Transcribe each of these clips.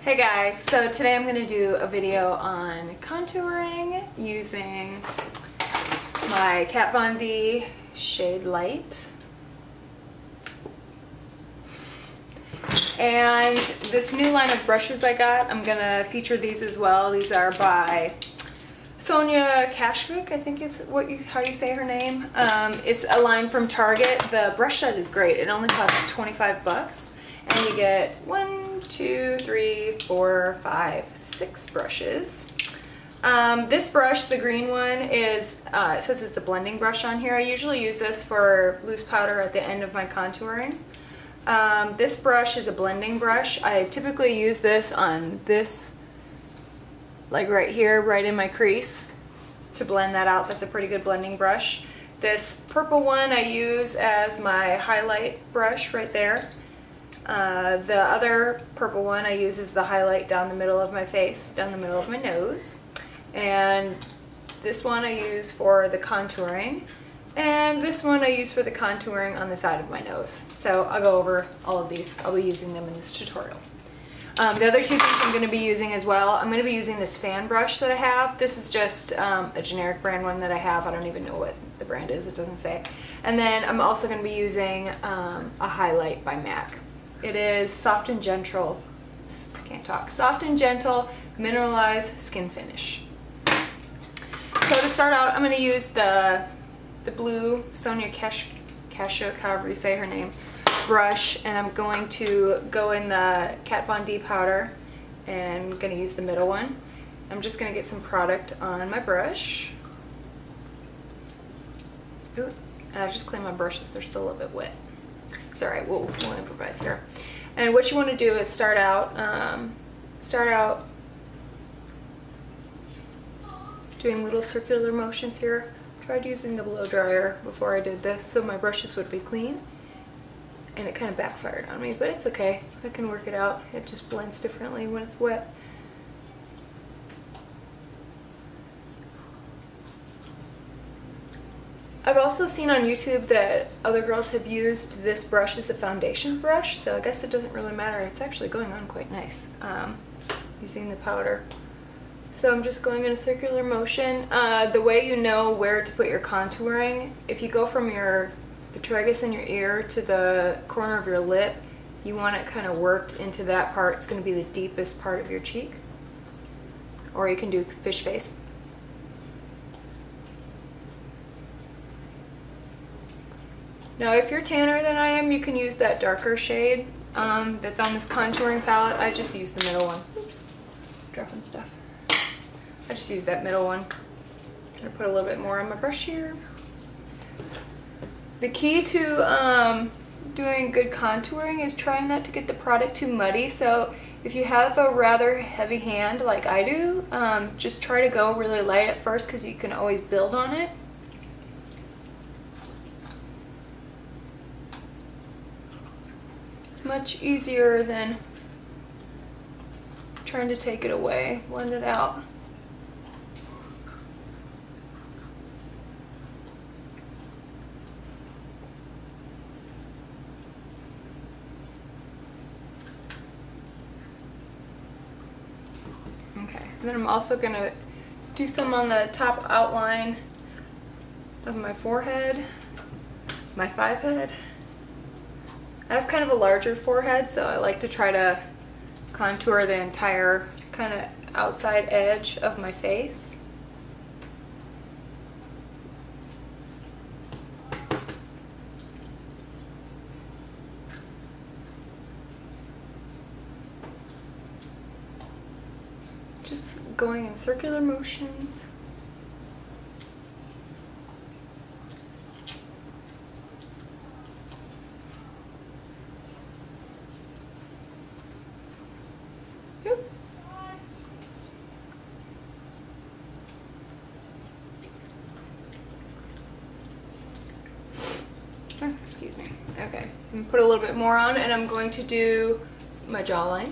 Hey guys, so today I'm going to do a video on contouring using my Kat Von D Shade Light. And this new line of brushes I got, I'm going to feature these as well. These are by Sonia Kashuk, I think is how you say her name. It's a line from Target. The brush set is great. It only costs 25 bucks. And you get 1, 2, 3, 4, 5, 6 brushes. This brush, the green one, is, it says it's a blending brush on here. I usually use this for loose powder at the end of my contouring. This brush is a blending brush. I typically use this on this, like right here, right in my crease, to blend that out. That's a pretty good blending brush. This purple one I use as my highlight brush right there. The other purple one I use as the highlight down the middle of my face, down the middle of my nose. And this one I use for the contouring. And this one I use for the contouring on the side of my nose. So I'll go over all of these. I'll be using them in this tutorial. The other two things I'm going to be using as well, I'm going to be using this fan brush that I have. This is just a generic brand one that I have. I don't even know what the brand is. It doesn't say. And then I'm also going to be using a highlight by MAC. It is Soft and Gentle, I can't talk, Soft and Gentle Mineralized Skin Finish. So to start out, I'm going to use the blue Sonia Kashuk, however you say her name, brush, and I'm going to go in the Kat Von D powder, and I'm going to use the middle one. I'm just going to get some product on my brush. Ooh, and I just cleaned my brushes, they're still a little bit wet. It's alright, we'll improvise here. And what you want to do is start out doing little circular motions here. I tried using the blow dryer before I did this so my brushes would be clean, and it kind of backfired on me, but it's okay. I can work it out. It just blends differently when it's wet. I've also seen on YouTube that other girls have used this brush as a foundation brush, so I guess it doesn't really matter. It's actually going on quite nice using the powder. So I'm just going in a circular motion. The way you know where to put your contouring, if you go from the tragus in your ear to the corner of your lip, you want it kind of worked into that part. It's going to be the deepest part of your cheek. Or you can do fish face. Now if you're tanner than I am, you can use that darker shade that's on this contouring palette. I just use the middle one. Oops, dropping stuff. I just use that middle one. I'm going to put a little bit more on my brush here. The key to doing good contouring is trying not to get the product too muddy. So if you have a rather heavy hand like I do, just try to go really light at first because you can always build on it. Much easier than trying to take it away, blend it out. Okay, and then I'm also going to do some on the top outline of my forehead, my 5 head. I have kind of a larger forehead, so I like to try to contour the entire kind of outside edge of my face. Just going in circular motions. Excuse me. Okay, I'm going to put a little bit more on, and I'm going to do my jawline.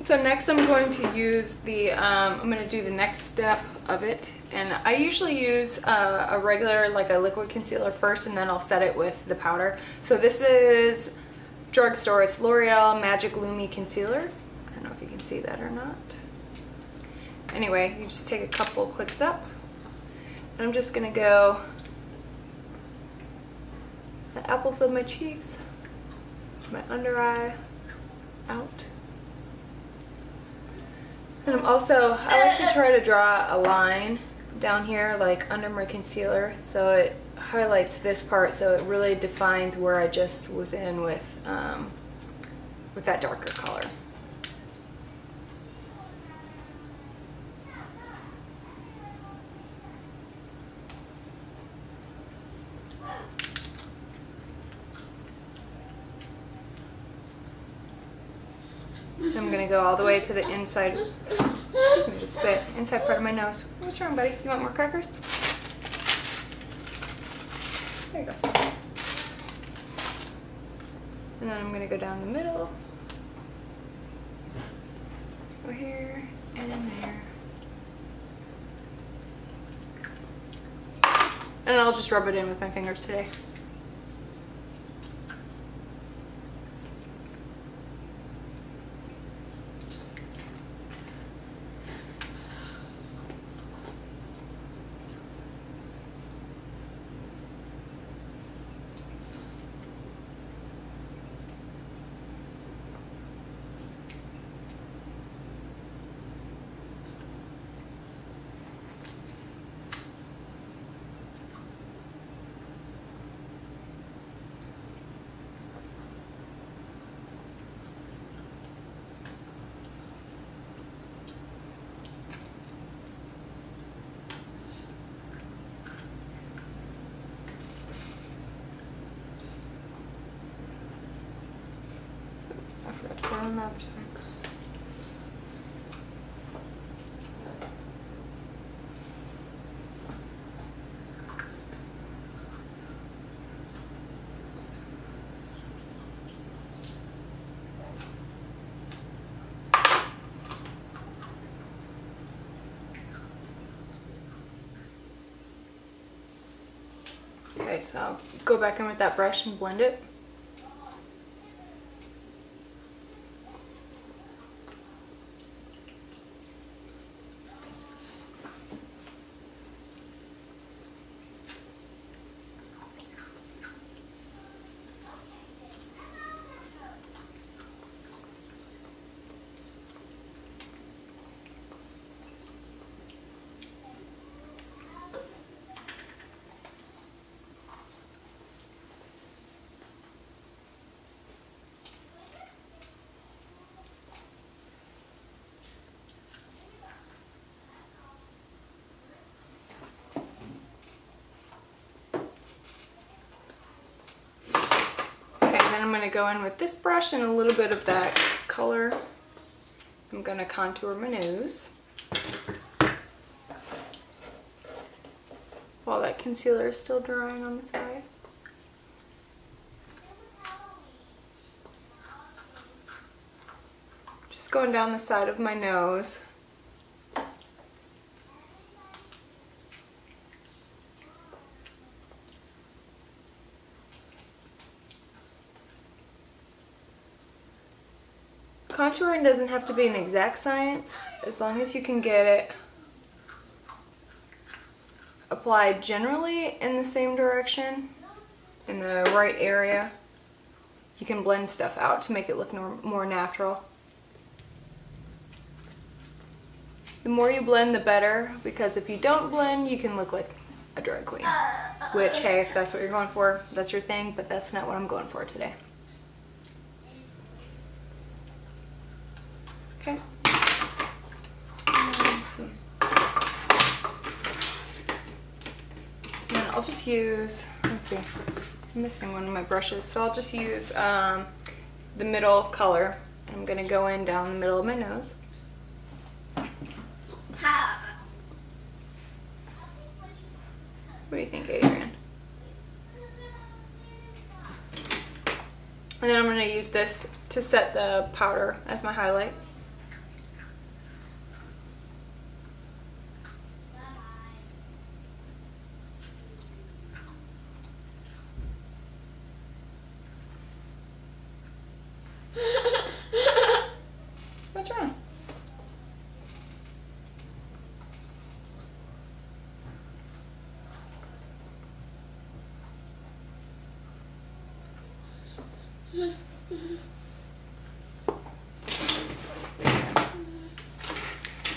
So next I'm going to use the, I'm going to do the next step of it. And I usually use a regular, like a liquid concealer first, and then I'll set it with the powder. So this is drugstore, it's L'Oreal Magic Lumi Concealer. I don't know if you can see that or not. Anyway, you just take a couple clicks up. And I'm just going to go the apples of my cheeks, my under eye, out. And I like to try to draw a line down here, like under my concealer, so it highlights this part, so it really defines where I just was in with that darker color. I'm gonna go all the way to the inside, excuse me, the spit, inside part of my nose. What's wrong, buddy? You want more crackers? There you go. And then I'm gonna go down the middle, over here, and there. And I'll just rub it in with my fingers today. On the other side. Okay, so go back in with that brush and blend it. Then I'm going to go in with this brush and a little bit of that color. I'm going to contour my nose while that concealer is still drying on the side. Just going down the side of my nose. Contouring doesn't have to be an exact science, as long as you can get it applied generally in the same direction, in the right area. You can blend stuff out to make it look more natural. The more you blend, the better, because if you don't blend, you can look like a drag queen. Which, hey, if that's what you're going for, that's your thing, but that's not what I'm going for today. Okay. Let's see. And I'll just use, let's see, I'm missing one of my brushes, so I'll just use the middle color. I'm gonna go in down the middle of my nose. What do you think, Adrian? And then I'm gonna use this to set the powder as my highlight.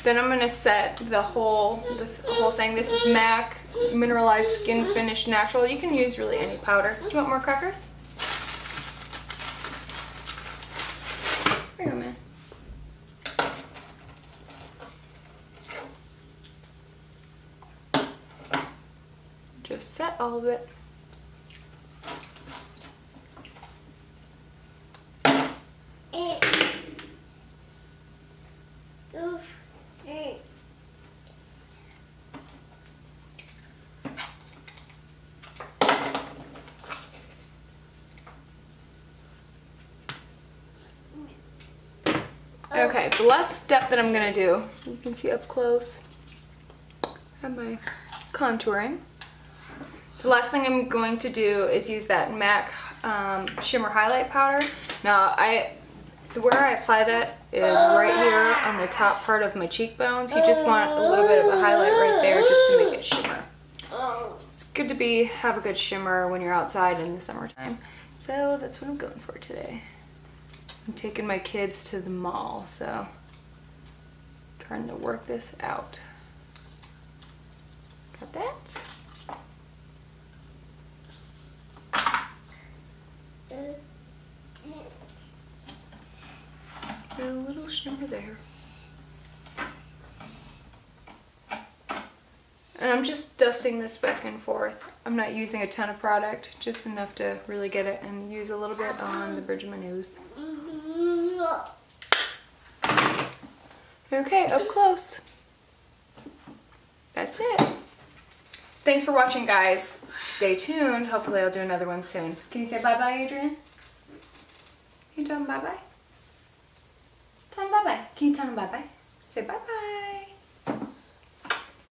Then I'm gonna set the whole thing. This is MAC Mineralized Skin Finish Natural. You can use really any powder. Do you want more crackers? Bring them in. Just set all of it. Okay, the last step that I'm gonna do, you can see up close, I have my contouring. The last thing I'm going to do is use that MAC shimmer highlight powder. Now, where I apply that is right here on the top part of my cheekbones. You just want a little bit of a highlight right there just to make it shimmer. It's good to have a good shimmer when you're outside in the summertime. So that's what I'm going for today. I'm taking my kids to the mall, so trying to work this out. Got that? Got a little shimmer there. And I'm just dusting this back and forth. I'm not using a ton of product, just enough to really get it, and use a little bit on the bridge of my nose. Okay, up close. That's it. Thanks for watching, guys. Stay tuned. Hopefully I'll do another one soon. Can you say bye-bye, Adrian? Can you tell them bye-bye? Tell them bye-bye. Can you tell them bye-bye? Say bye-bye.